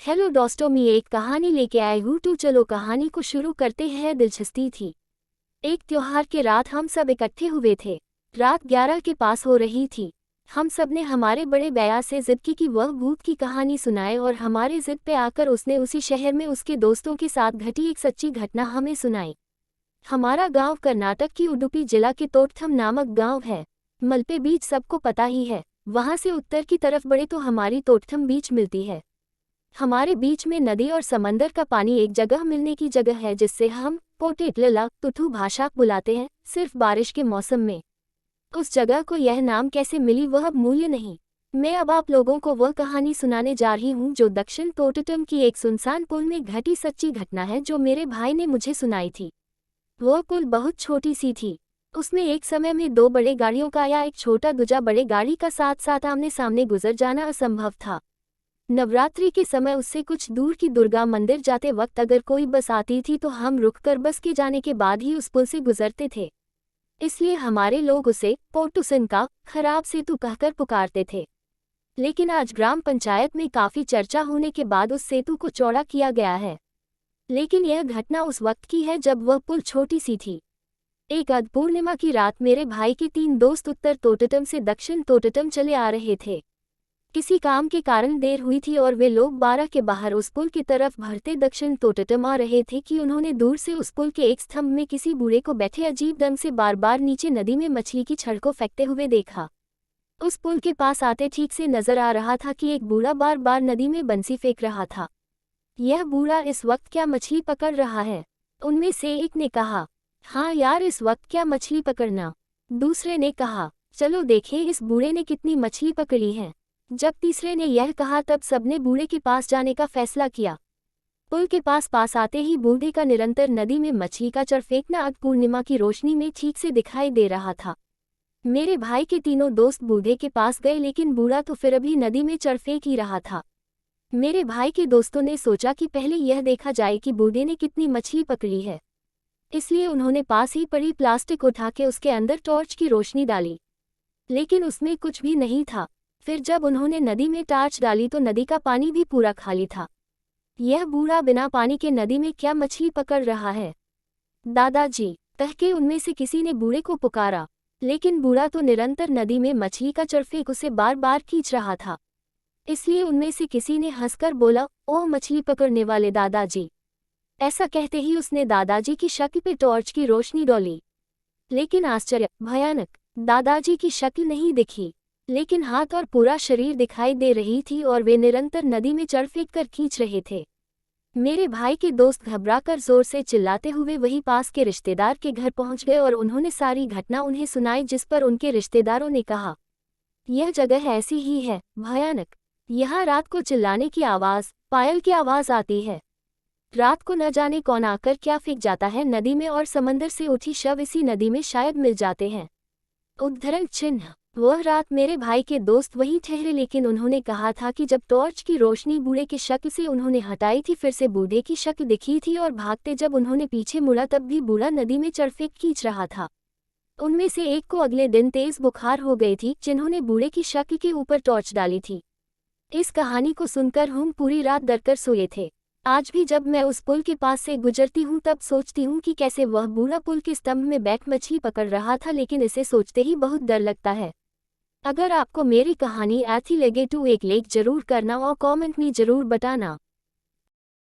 Hello दोस्तों, मैं एक कहानी लेके आई हूँ। तो चलो कहानी को शुरू करते हैं। दिलचस्पी थी। एक त्योहार के रात हम सब इकट्ठे हुए थे। रात 11 के पास हो रही थी। हम सब ने हमारे बड़े भैया से जिद की कि वह भूत की कहानी सुनाए और हमारे जिद पे आकर उसने उसी शहर में उसके दोस्तों के साथ घटी एक सच्ची घटना हमें सुनाई। हमारा गांव कर्नाटक की उडुपी जिला के तोटथम नामक गांव है। मलपे बीच सबको पता ही है। वहां से उत्तर की तरफ बढ़े तो हमारी तोटथम बीच मिलती है। हमारे बीच में नदी और समंदर का पानी एक जगह मिलने की जगह है, जिससे हम पोटेटलला तुथु भाषा बुलाते हैं, सिर्फ बारिश के मौसम में। उस जगह को यह नाम कैसे मिली वह अब मूल्य नहीं। मैं अब आप लोगों को वह कहानी सुनाने जा रही हूँ जो दक्षिण टोटटम की एक सुनसान पुल में घटी सच्ची घटना है, जो मेरे भाई ने मुझे सुनाई थी। वह पुल बहुत छोटी सी थी। उसमें एक समय में दो बड़े गाड़ियों का या एक छोटा दूजा बड़े गाड़ी का साथ साथ आमने सामने गुजर जाना असंभव था। नवरात्रि के समय उससे कुछ दूर की दुर्गा मंदिर जाते वक्त अगर कोई बस आती थी तो हम रुककर बस के जाने के बाद ही उस पुल से गुजरते थे। इसलिए हमारे लोग उसे पोटुसन का खराब सेतु कहकर पुकारते थे। लेकिन आज ग्राम पंचायत में काफी चर्चा होने के बाद उस सेतु को चौड़ा किया गया है। लेकिन यह घटना उस वक्त की है जब वह पुल छोटी सी थी। एक अध पूर्णिमा की रात मेरे भाई के 3 दोस्त उत्तर टोटटम से दक्षिण टोटटम चले आ रहे थे। किसी काम के कारण देर हुई थी और वे लोग 12 के बाहर उस पुल की तरफ भरते दक्षिण टोटटम आ रहे थे कि उन्होंने दूर से उस पुल के एक स्तंभ में किसी बूढ़े को बैठे अजीब ढंग से बार बार नीचे नदी में मछली की छड़ को फेंकते हुए देखा। उस पुल के पास आते ठीक से नजर आ रहा था कि एक बूढ़ा बार बार नदी में बंसी फेंक रहा था। यह बूढ़ा इस वक्त क्या मछली पकड़ रहा है? उनमें से एक ने कहा, हाँ यार, इस वक्त क्या मछली पकड़ना। दूसरे ने कहा, चलो देखें इस बूढ़े ने कितनी मछली पकड़ी है। जब तीसरे ने यह कहा तब सबने बूढ़े के पास जाने का फैसला किया। पुल के पास आते ही बूढ़े का निरंतर नदी में मछली का चर फेंकना अध पूर्णिमा की रोशनी में ठीक से दिखाई दे रहा था। मेरे भाई के तीनों दोस्त बूढ़े के पास गए, लेकिन बूढ़ा तो फिर अभी नदी में चर फेंक ही रहा था। मेरे भाई के दोस्तों ने सोचा कि पहले यह देखा जाए कि बूढ़े ने कितनी मछली पकड़ी है। इसलिए उन्होंने पास ही पड़ी प्लास्टिक उठा के उसके अंदर टॉर्च की रोशनी डाली, लेकिन उसमें कुछ भी नहीं था। फिर जब उन्होंने नदी में टार्च डाली तो नदी का पानी भी पूरा खाली था। यह बूढ़ा बिना पानी के नदी में क्या मछली पकड़ रहा है? दादाजी, कह के उनमें से किसी ने बूढ़े को पुकारा, लेकिन बूढ़ा तो निरंतर नदी में मछली का चरफेक उसे बार बार खींच रहा था। इसलिए उनमें से किसी ने हंसकर बोला, ओह मछली पकड़ने वाले दादाजी। ऐसा कहते ही उसने दादाजी की शक्ल पे टॉर्च की रोशनी डाली। लेकिन आश्चर्य भयानक, दादाजी की शक्ल नहीं दिखी, लेकिन हाथ और पूरा शरीर दिखाई दे रही थी और वे निरंतर नदी में चढ़ फेंक कर खींच रहे थे। मेरे भाई के दोस्त घबराकर जोर से चिल्लाते हुए वहीं पास के रिश्तेदार के घर पहुंच गए और उन्होंने सारी घटना उन्हें सुनाई, जिस पर उनके रिश्तेदारों ने कहा, यह जगह ऐसी ही है, भयानक। यहाँ रात को चिल्लाने की आवाज़, पायल की आवाज़ आती है। रात को न जाने कौन आकर क्या फेंक जाता है नदी में, और समंदर से उठी शव इसी नदी में शायद मिल जाते हैं। उद्धरण चिन्ह। वह रात मेरे भाई के दोस्त वहीं ठहरे, लेकिन उन्होंने कहा था कि जब टॉर्च की रोशनी बूढ़े की शक्ल से उन्होंने हटाई थी, फिर से बूढ़े की शक्ल दिखी थी और भागते जब उन्होंने पीछे मुड़ा तब भी बूढ़ा नदी में चरफेक खींच रहा था। उनमें से एक को अगले दिन तेज बुखार हो गई थी, जिन्होंने बूढ़े की शक्ल के ऊपर टॉर्च डाली थी। इस कहानी को सुनकर हम पूरी रात डरकर सोए थे। आज भी जब मैं उस पुल के पास से गुजरती हूँ तब सोचती हूँ कि कैसे वह बूढ़ा पुल के स्तंभ में बैठ मछली पकड़ रहा था, लेकिन इसे सोचते ही बहुत डर लगता है। अगर आपको मेरी कहानी अच्छी लगे तो एक लाइक जरूर करना और कमेंट में जरूर बताना।